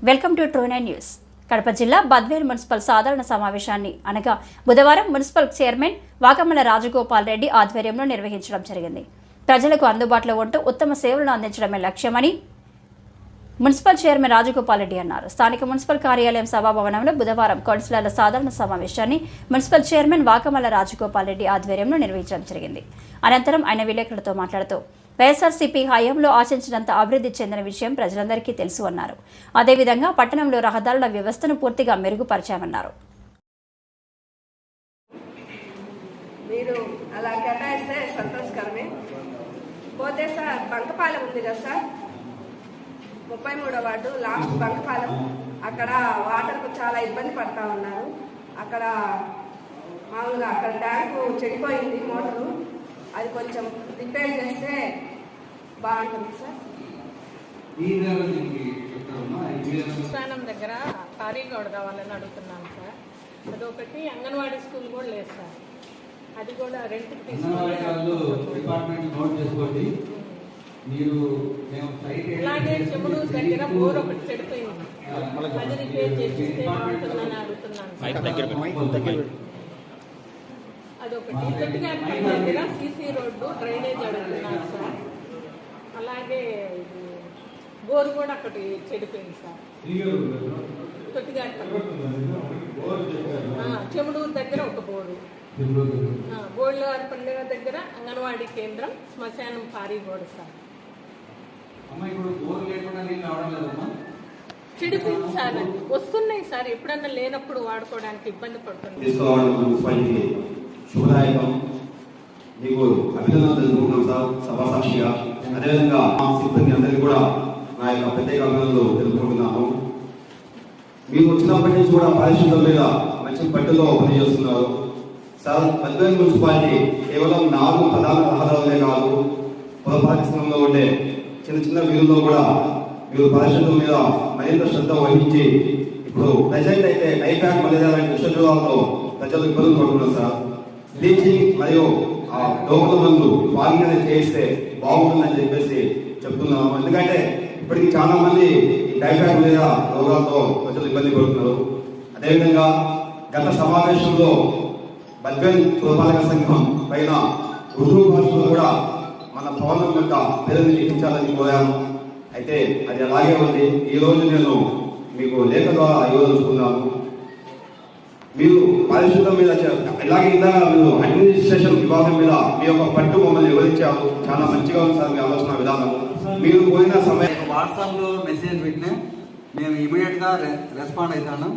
Welcome to true 9 news. Kadapa జిల్లా Badvel municipal సాధారణ సమావేశాన్ని అనగా బుధవారం మున్సిపల్ చైర్మన్ వాకమల రాజగోపాల్ రెడ్డి ఆధ్వర్యంలో నిర్వహించడం జరిగింది. ప్రజలకు అందుబాటులో ఉంటూ ఉత్తమ సేవలను అందించడమే లక్ష్యమని మున్సిపల్ చైర్మన్ రాజగోపాల్ రెడ్డి అన్నారు. స్థానిక మున్సిపల్ కార్యాలయం సభాభవనంలో బుధవారం కౌన్సిలర్ల సాధారణ సమావేశాన్ని మున్సిపల్ చైర్మన్ వాకమల రాజగోపాల్ రెడ్డి ఆధ్వర్యంలో నిర్వహించడం జరిగింది. అనంతరం ఆయన విలేకరులతో మాట్లాడుతూ వైఎస్ఆర్సీపీ హయాంలో ఆశించినంత అభివృద్ధి చెందిన విషయం ప్రజలందరికీ తెలుసు అన్నారు. అదేవిధంగా పట్టణంలో రహదారుల వ్యవస్థను పూర్తిగా మెరుగుపరిచామన్నారు. మీరు అలా కేటాయిస్తే సంతోషకరమే. పోతే సార్ బంకపాలెం ఉంది కదా సార్, 33వ వార్డు లాస్ట్ బంకపాలెం, అక్కడ వాటర్కు చాలా ఇబ్బంది పడతా ఉన్నారు. అక్కడ మామూలుగా అక్కడ ట్యాంకు చెడిపోయింది మోటారు, అది కొంచెం రిపేర్ చేస్తే బాగుంటుంది సార్. స్థానం దగ్గర కారీగౌడ కావాలని అడుగుతున్నాను సార్. అదొకటి అంగన్వాడీ స్కూల్ కూడా లేదు సార్, అది కూడా రెంట్కి తీసుకోవాలి. అలాగే చెముడు దగ్గర బోర్ ఒకటి చెడిపోయింది, అది రిపేర్ చేస్తే బాగుంటుందని అడుగుతున్నాను. అదొకటి గట్టిగా దగ్గర సీసీ రోడ్డు డ్రైనేజ్ అడుగుతున్నారు సార్. అలాగే బోరు కూడా ఒకటి చెడిపోయింది సార్. కొద్దిగా చెముడూరు దగ్గర ఒక బోరు, బోళ్ళవారిపల్లె దగ్గర అంగన్వాడీ కేంద్రం, శ్మశానం పారీగోడ సార్. చెడిపోయింది సార్, వస్తున్నాయి సార్, ఎప్పుడన్నా లేనప్పుడు వాడుకోవడానికి ఇబ్బంది పడుతుంది. శుభదాయకం, మీకు అభినందనలు తెలుపుకుంటున్నాం సార్ సభా సాక్షిగా. అదేవిధంగా మా సిబ్బంది అందరికీ కూడా నా యొక్క ప్రత్యేక అభినందనలు తెలుపుకుంటున్నాను. మీరు వచ్చినప్పటి నుంచి కూడా పారిశుద్ధ్యం మీద మంచి పట్టులో పనిచేస్తున్నారు సార్. బద్వేల్ మున్సిపాలిటీ కేవలం 4 ప్రధాన రహదారులే కాదు, పురపాలక ఉండే చిన్న చిన్న వీధుల్లో కూడా మీరు పారిశుద్ధ్యం మీద మరింత శ్రద్ధ వహించి ఇప్పుడు ప్రజెంట్ అయితే టైఫాయిడ్, మలేరియా లాంటి విషజ్వరాలతో ప్రజలు ఇబ్బందులు పడుతున్నారు సార్. బ్లీచింగ్ మరియు దోమల మందు బాగా చేస్తే బాగుంటుందని చెప్పేసి చెప్తున్నాము. ఎందుకంటే ఇప్పటికి చాలా మంది ఈ టైఫాయిడ్ మలేరియా రోగాలతో ప్రజలు ఇబ్బంది పడుతున్నారు. అదేవిధంగా గత సమావేశంలో బద్వేల్ పురపాలక సంఘం పైన ఉర్దూ భాషలో కూడా మన భవనం యొక్క పేరుని లిఖించాలని కోరాము. అయితే అది అలాగే ఉంది. ఈ రోజు నేను మీకు లేఖ ద్వారా ఇవ్వదలుచుకున్నాను. మీరు పారిశుద్ధ్యం మీద ఇలాగే మీరు అడ్మినిస్ట్రేషన్ విభాగం మీద మీ యొక్క పట్టు మమ్మల్ని వివరించారు. చాలా మంచిగా ఉంది సార్ మీ ఆలోచన విధానం. మీరు పోయిన సమయం వాట్సాప్లో మెసేజ్ పెట్టినా మేము ఇమీడియట్గా రెస్పాండ్ అవుతాను.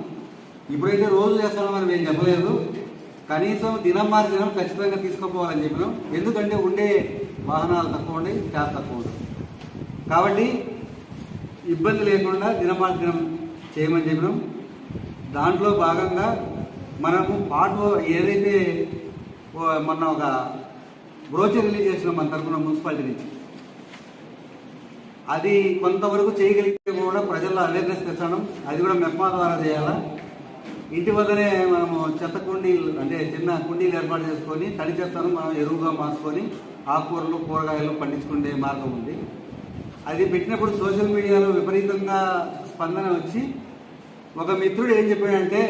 ఇప్పుడైతే రోజు చేస్తామని మేము చెప్పలేదు, కనీసం దినం మారి దినం ఖచ్చితంగా తీసుకుపోవాలని చెప్పినాం. ఎందుకంటే ఉండే వాహనాలు తక్కువ ఉండే, స్టాఫ్ తక్కువ ఉంటుంది. కాబట్టి ఇబ్బంది లేకుండా దినం మారి దినం చేయమని చెప్పినాం. దాంట్లో భాగంగా మనము పాటు ఏదైతే మొన్న ఒక బ్రోచర్ రిలీజ్ చేసినాం మన తరఫున మున్సిపాలిటీ నుంచి, అది కొంతవరకు చేయగలిగితే కూడా ప్రజల్లో అవేర్నెస్ తెచ్చడం, అది కూడా మెప్మా ద్వారా చేయాలా. ఇంటి వద్దనే మనము చెత్త కుండీలు అంటే చిన్న కుండీలు ఏర్పాటు చేసుకొని తడి చెత్తను మనం ఎరువుగా మార్చుకొని ఆకుకూరలు, కూరగాయలు పండించుకునే మార్గం ఉంది. అది పెట్టినప్పుడు సోషల్ మీడియాలో విపరీతంగా స్పందన వచ్చి ఒక మిత్రుడు ఏం చెప్పాడంటే,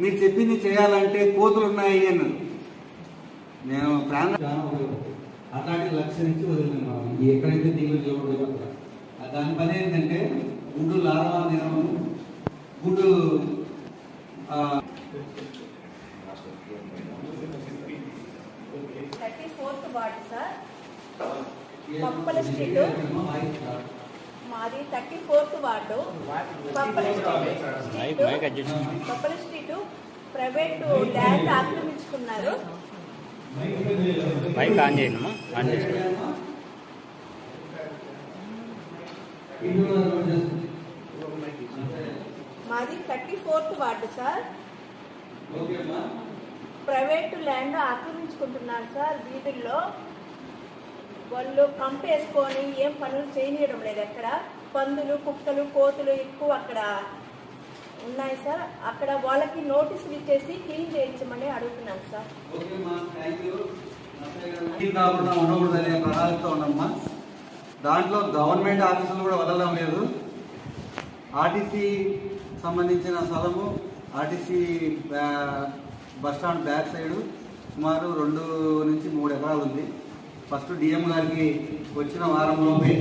మీరు చెప్పింది చేయాలంటే కోతులు ఉన్నాయి అన్నారు. నేను అట్లాంటి లక్ష్యం నుంచి వదిలినాను. ఎక్కడైతే దీవులు చూడదు దాని పని ఏంటంటే గుడ్డు లారవా తినము, గుడ్డు 34th ward sir, Pappala street. మాది 34th ward, Pappala street. Private land ఆక్రమించుకున్నారు. మాది 34th ward sir, private land ఆక్రమించుకుంటున్నారు సార్. వీధుల్లో వాళ్ళు కంపేసుకొని ఏం పనులు చేయనీయడం లేదు. అక్కడ పందులు, కుక్కలు, కోతులు ఎక్కువ అక్కడ ఉన్నాయి సార్. అక్కడ వాళ్ళకి నోటీసులు ఇచ్చేసి క్లీన్ చేయించమని అడుగుతున్నాను సార్. ఉండకూడదనే ప్రణాళికతో ఉన్నామ్మా. దాంట్లో గవర్నమెంట్ ఆఫీసులు కూడా వదలడం లేదు. ఆర్టీసీ సంబంధించిన స్థలము ఆర్టీసీ బస్టాండ్ బ్యాక్ సైడు సుమారు 2 నుంచి 3 ఎకరాలు ఉంది. ఫస్ట్ డిఎం గారికి వచ్చిన వారంలోపే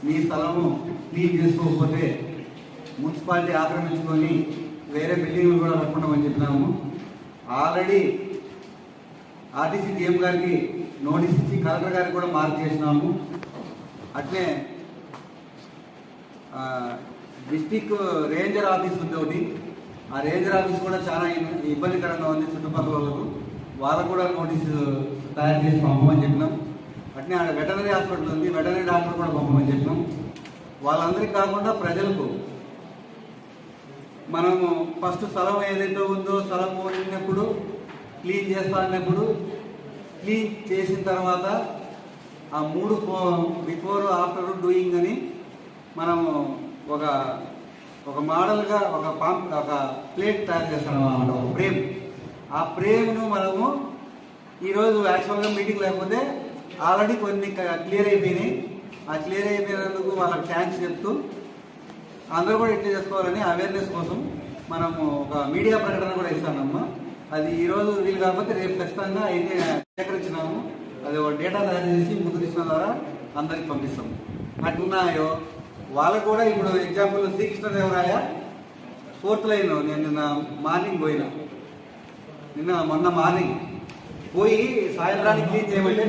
మీ స్థలము క్లీన్ చేసుకోకపోతే మున్సిపాలిటీ ఆక్రమించుకొని వేరే బిల్డింగ్లు కూడా కట్టుకుంటామని చెప్పినాము. ఆల్రెడీ ఆర్టీసీ డిఎం గారికి నోటీస్ ఇచ్చి కలెక్టర్ గారికి కూడా మార్క్ చేసినాము. అట్లే డిస్టిక్ రేంజర్ ఆఫీస్ ఉంది ఒకటి. ఆ రేంజర్ ఆఫీస్ కూడా చాలా ఇబ్బందికరంగా ఉంది చుట్టుపక్కల వాళ్ళకు కూడా నోటీసు తయారు చేసి పంపమని చెప్పినాం. అట్నే ఆడ వెటనరీ హాస్పిటల్ ఉంది, వెటనరీ డాక్టర్ కూడా పంపమని చెప్పినాం. వాళ్ళందరికీ కాకుండా ప్రజలకు మనము ఫస్ట్ స్థలం ఏదైతే ఉందో స్థలం ఉన్నప్పుడు క్లీన్ చేస్తా అన్నప్పుడు క్లీన్ చేసిన తర్వాత ఆ 3 బిఫోర్ ఆఫ్టర్ డూయింగ్ అని మనము ఒక మోడల్గా ఒక ప్లేట్ తయారు చేస్తాం అన్నమాట, ఒక ఫ్రేమ్. ఆ ఫ్రేమ్ను మనము ఈరోజు యాక్చువల్గా మీటింగ్ లేకపోతే ఆల్రెడీ కొన్ని క్లియర్ అయిపోయినాయి. ఆ క్లియర్ అయిపోయినందుకు వాళ్ళకి థ్యాంక్స్ చెప్తూ అందరూ కూడా ఇట్లా చేసుకోవాలని అవేర్నెస్ కోసం మనము ఒక మీడియా ప్రకటన కూడా ఇస్తామమ్మా. అది ఈరోజు వీలు కాకపోతే రేపు ఖచ్చితంగా అయితే సేకరించినాము. అది ఒక డేటా తయారు చేసి ముద్రించిన ద్వారా అందరికి పంపిస్తాము. అట్లున్నాయో వాళ్ళకు కూడా ఇప్పుడు ఎగ్జాంపుల్ శ్రీకృష్ణదేవరాయ 4th లైన్ నేను మొన్న మార్నింగ్ పోయి సాయంత్రానికి క్లీన్ చేయమంటే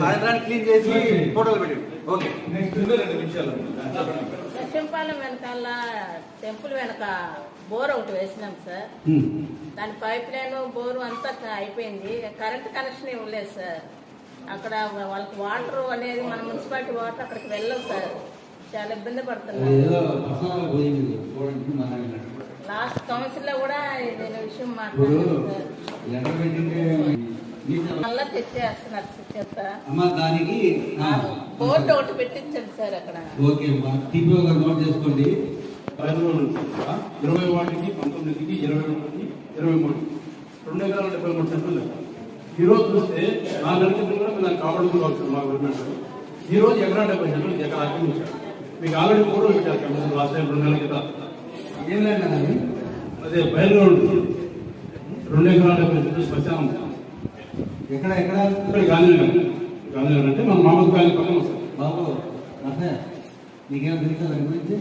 సాయంత్రానికి క్లీన్ చేసి ఫోటోలు పెట్టాడు. ఓకే, లక్ష్మీపాలెం వెనకాల టెంపుల్ వెనక బోర్ ఒకటి వేసినాం సార్. దాని పైప్ లైన్ బోరు అంతా అయిపోయింది. కరెంట్ కనెక్షన్ ఇవ్వలేదు సార్. అక్కడ వాళ్ళకి వాటర్ అనేది మన మున్సిపాలిటీ వాటర్ అక్కడికి వెళ్ళదు సార్. చాలా ఇబ్బంది పడుతున్నారు. లాస్ట్ కౌన్సిల్ లో కూడా నేను విషయం మాట్లాడాను సార్. మళ్ళా తెచ్చేస్తున్నారు చెత్త. దానికి బోర్డు ఒకటి పెట్టించండి సార్ అక్కడ. ఓకే, టీపీఓ గారు నోట్ చేసుకోండి. 20 వాటికి 19కి 21కి 23 2 ఎకరాల 73 సెంట్లు. ఈరోజు చూస్తే 4 నెలల కూడా నాకు కాపాడుకుని వస్తుంది మా గవర్నమెంట్. ఈరోజు ఎకరా 70 సెంట్లు ఎకరా ఆక్రమించారు. మీకు ఆల్రెడీ ఫోటో పెట్టారు లాస్ట్ టైం 2 నెలల క్రితం. ఏం లేదు అదే బయలు 2 ఎకరాల 70 సెంట్లు శ్మశానం. ఎక్కడ గాంధీనగర్ అంటే మన మామూలు గాలి పక్కన వస్తుంది. బాబు అదే నీకేం తెలుసు దాని గురించి?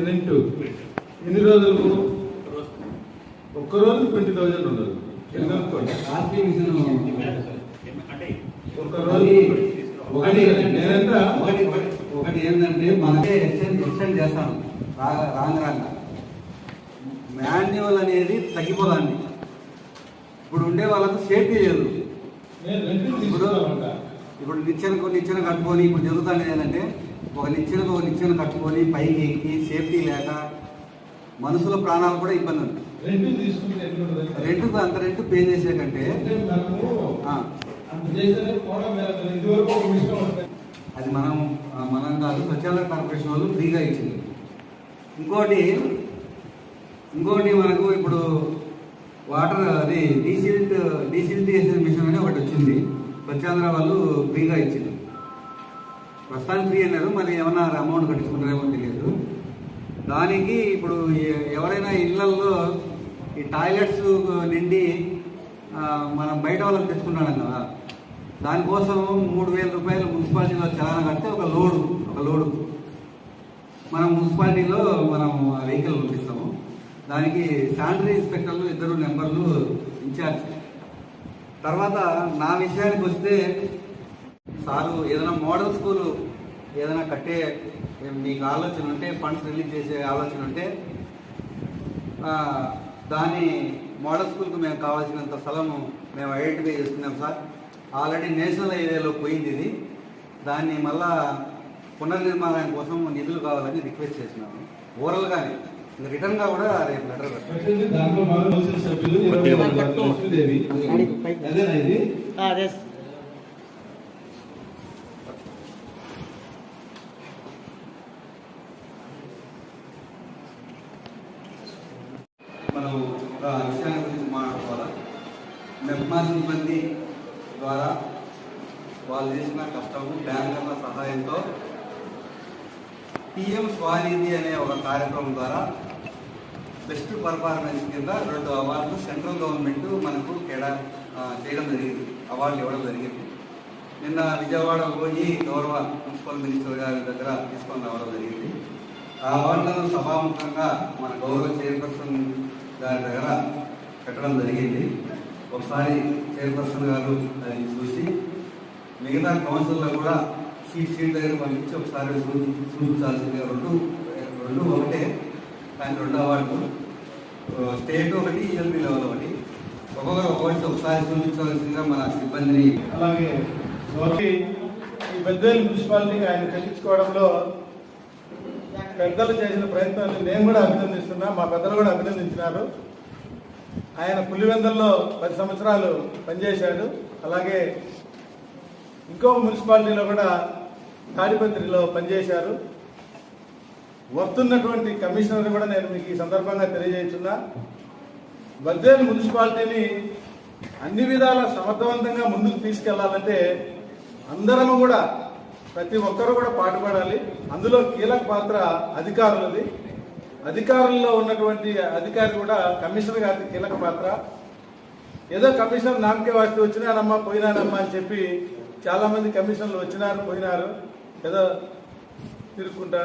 రెంట్ ఎన్ని రోజులకు? ఒక్కరోజు 20,000 ఉండదు. ఒకటి ఏంటంటే మనకే ఎక్స్టెండ్ చేస్తాను రాంగ్ మాన్యువల్ అనేది తగ్గిపోదండి. ఇప్పుడు ఉండే వాళ్ళకు సేఫ్టీ లేదు. ఇప్పుడు నిచ్చెన కట్టుకొని ఇప్పుడు జరుగుతుంది ఏంటంటే ఒక నిచ్చెన కట్టుకొని పైకి ఎక్కి సేఫ్టీ లేక మనుషుల ప్రాణాలు కూడా ఇబ్బంది ఉంది. అంత రెంట్ పే చేసే కంటే అది మనం కాదు, స్వచ్ఛంద కార్పొరేషన్ వాళ్ళు ఫ్రీగా ఇచ్చింది. ఇంకోటి మనకు ఇప్పుడు వాటర్ అది డీసిల్టేషన్ మిషన్ అని ఒకటి వచ్చింది. స్వచ్ఛాంధ్ర వాళ్ళు ఫ్రీగా ఇచ్చింది. ప్రస్తుతానికి ఫ్రీ అన్నారు, మరి ఏమన్నా అమౌంట్ కట్టించుకుంటారేమో తెలియదు. దానికి ఇప్పుడు ఎవరైనా ఇళ్లల్లో ఈ టాయిలెట్స్ నిండి మనం బయట వాళ్ళకి తెచ్చుకుంటాం కదా, దానికోసం 3,000 రూపాయలు మున్సిపాలిటీలో చలానా కడితే ఒక లోడు మనం మున్సిపాలిటీలో మనం వెహికల్ పంపిస్తాము. దానికి శానిటరీ ఇన్స్పెక్టర్లు 2 నెంబర్లు ఇన్ఛార్జ్. తర్వాత నా విషయానికి వస్తే సారు ఏదైనా మోడల్ స్కూలు ఏదైనా కట్టే మీకు ఆలోచన ఉంటే, ఫండ్స్ రిలీజ్ చేసే ఆలోచన ఉంటే దాని మోడల్ స్కూల్కి మేము కావాల్సినంత స్థలము మేము ఐడెంటిఫై చేసుకున్నాం సార్. ఆల్రెడీ నేషనల్ హైవేలో పోయింది ఇది. దాన్ని మళ్ళా పునర్నిర్మాణం కోసం నిధులు కావాలని రిక్వెస్ట్ చేసినాము. ఓరల్గానే రిటర్న్గా కూడా రేపు లెటర్ మనం ఒక విషయాన్ని గురించి మాట్లాడుకోవాలా. మెప్మా సిబ్బంది ద్వారా వాళ్ళు చేసిన కష్టము బ్యాంకర్ల సహాయంతో పిఎం స్వానిధి అనే ఒక కార్యక్రమం ద్వారా బెస్ట్ పర్ఫార్మెన్స్ కింద 2 అవార్డులు సెంట్రల్ గవర్నమెంట్ మనకు చేయడం జరిగింది, అవార్డులు ఇవ్వడం జరిగింది. నిన్న విజయవాడ పోయి గౌరవ మున్సిపల్ మినిస్టర్ గారి దగ్గర తీసుకొని రావడం జరిగింది. ఆ అవార్డులను సభాముఖంగా మన గౌరవ చైర్పర్సన్ గారి దగ్గర పెట్టడం జరిగింది. ఒకసారి చైర్పర్సన్ గారు అది చూసి మిగతా కౌన్సిల్లో కూడా సీట్ దగ్గర పంపించి ఒకసారి చూపించాల్సింది. రెండు ఒకటే, కానీ 2 అవార్డులు స్టేట్ ఒకటి, ఈఎల్బీ లెవెల్ ఒకటి, ఒక్కొక్కరు ఒకసారి చూపించాల్సిందిగా మన సిబ్బందిని. అలాగే ఈ బద్వేలు మున్సిపాలిటీకి ఆయన తెప్పించుకోవడంలో పెద్దలు చేసిన ప్రయత్నాన్ని నేను కూడా అభినందిస్తున్నా, మా పెద్దలు కూడా అభినందించినారు. ఆయన పులివెందుల్లో 10 సంవత్సరాలు పనిచేశాడు. అలాగే ఇంకొక మున్సిపాలిటీలో కూడా తాడిపత్రిలో పనిచేశారు. వస్తున్నటువంటి కమిషనర్ కూడా నేను మీకు ఈ సందర్భంగా తెలియజేస్తున్నా, బద్వేలు మున్సిపాలిటీని అన్ని విధాల సమర్థవంతంగా ముందుకు తీసుకెళ్లాలంటే అందరము కూడా, ప్రతి ఒక్కరు కూడా పాటుపడాలి. అందులో కీలక పాత్ర అధికారులది. అధికారుల్లో ఉన్నటువంటి అధికారి కూడా కమిషనర్ గారి కీలక పాత్ర. ఏదో కమిషనర్ నామకే వాస్తే వచ్చినానమ్మా పోయినానమ్మా అని చెప్పి చాలామంది కమిషనర్లు వచ్చినారు పోయినారు, ఏదో తిరుక్కుంటా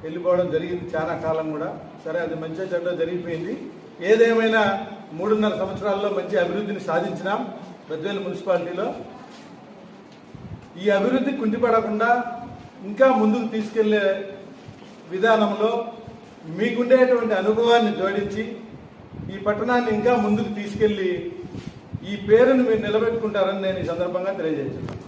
వెళ్ళిపోవడం జరిగింది చాలా కాలం కూడా. సరే, అది మంచిగా చెడ్డ జరిగిపోయింది. ఏదేమైనా 3.5 సంవత్సరాల్లో మంచి అభివృద్ధిని సాధించినాం బద్వేలు మున్సిపాలిటీలో. ఈ అభివృద్ధి కుంటిపడకుండా ఇంకా ముందుకు తీసుకెళ్లే విధానంలో మీకుండేటువంటి అనుభవాన్ని జోడించి ఈ పట్టణాన్ని ఇంకా ముందుకు తీసుకెళ్లి ఈ పేరును మీరు నిలబెట్టుకుంటారని నేను ఈ సందర్భంగా తెలియజేస్తున్నాను.